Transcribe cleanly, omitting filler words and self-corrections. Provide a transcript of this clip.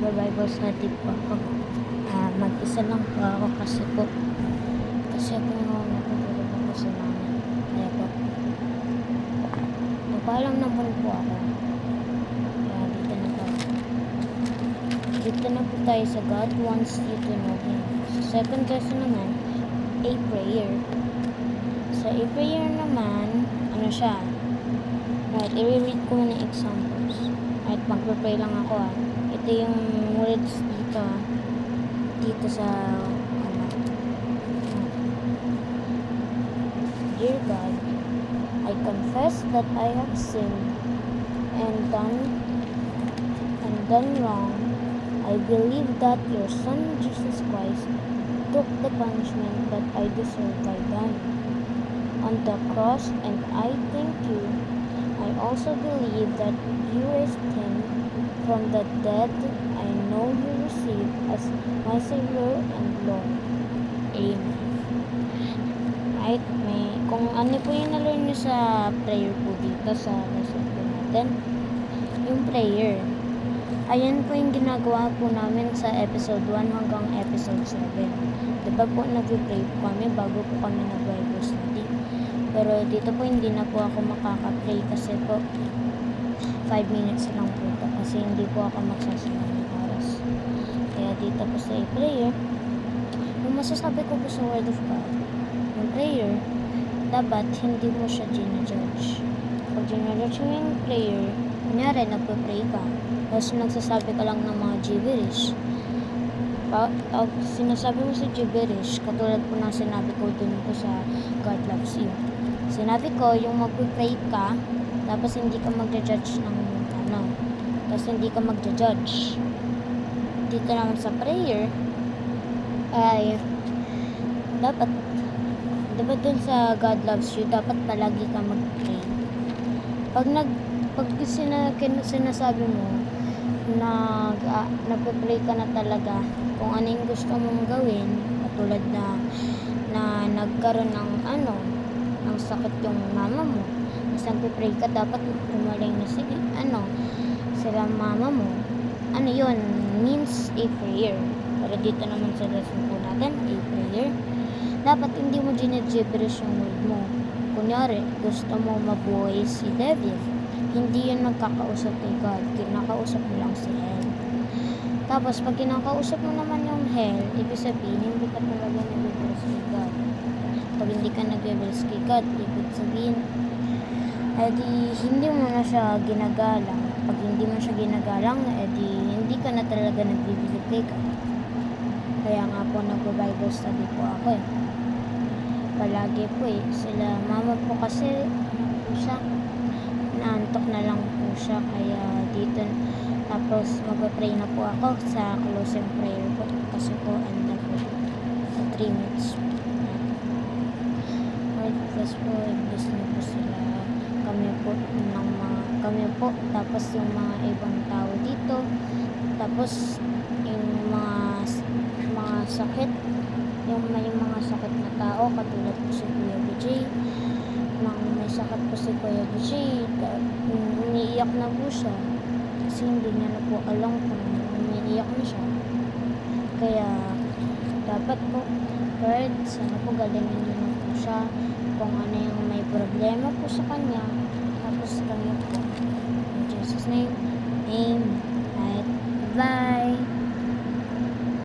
nagba-Bible study po ako. Mag-isa lang po ako kasi po natutulog ako sa namin. Kaya po, nagpaalam naman po ako. Kaya dito na po tayo sa God wants you to know Him. Sa second lesson naman, a prayer. Sa a prayer naman, ano siya? Right, i-read ko muna examples. Right, magpe-pray lang ako Ito yung words dito sa Dear God, I confess that I have sinned and done wrong. I believe that your Son Jesus Christ took the punishment that I deserve by dying on the cross, and I thank you. I also believe that you raised him from the dead. I know you received as my Savior and Lord. Amen. Right? Kung ano po yung na-learn nyo sa prayer po dito sa lesson po natin, yung prayer. Ayan po yung ginagawa po namin sa episode 1 hanggang episode 7. Diba po nag-pray po kami bago po kami nag-Bible study. Pero dito po hindi na po ako makaka-pray kasi po 5 minutes lang po ito kasi hindi po ako magsasunod ng oras. Kaya dito po sa prayer, yung masasabi ko po sa Word of God, yung prayer, dapat hindi mo siya ginajudge. Pag ginajudge mo yung prayer, kunyari nagpa-pray ka, tapos nagsasabi ka lang ng mga gibberish. Sinasabi mo sa gibberish, katulad po ng sinabi ko dun po sa God loves you. Sinabi ko, yung magpipray ka, tapos hindi ka magja-judge ng tapos hindi ka magja-judge. Dito naman sa prayer, ay dapat dun sa God loves you, dapat palagi ka mag-pray. Pag sinasabi mo, nagpe-pray ka na talaga kung ano yung gusto mong gawin, katulad na nagkaroon ng sakit yung mama mo, tapos nagpe-pray ka, dapat gumaling na sila mama mo. Ano yun? Means a prayer. Pero dito naman sa lesson po natin, a prayer, dapat hindi mo gibberish yung word mo. Kunyari, gusto mo mabuhay si devil, hindi yun nagkakausap kay God, kinakausap mo lang si hell. Tapos pag kinakausap mo naman yung hell, ibig sabihin hindi ka talaga nag-reverse kay God. Pag hindi ka nag-reverse kay God, ibig sabihin hindi mo na siya ginagalang. Pag hindi mo siya ginagalang, hindi ka na talaga nag-believe kay God. Kaya nga po nag-Bible study po ako palagi po sila mama po kasi siya naantok na lang po siya, kaya dito tapos mag-pray na po ako sa closing prayer po kasi po na po sa 3 minutes. Lord, bless po, bless niyo po sila, kami po tapos yung mga ibang tao dito, tapos yung mga sakit, yung may mga sakit na tao katulad po si Kuya BJ. May sakit po si Kuya BJ, umiiyak na po siya kasi hindi niya na po alam kung umiiyak na siya. Kaya dapat po, Lord, sana po galingin niyo na po siya kung ano yung may problema po sa kanya, tapos kanya po in Jesus name, Amen.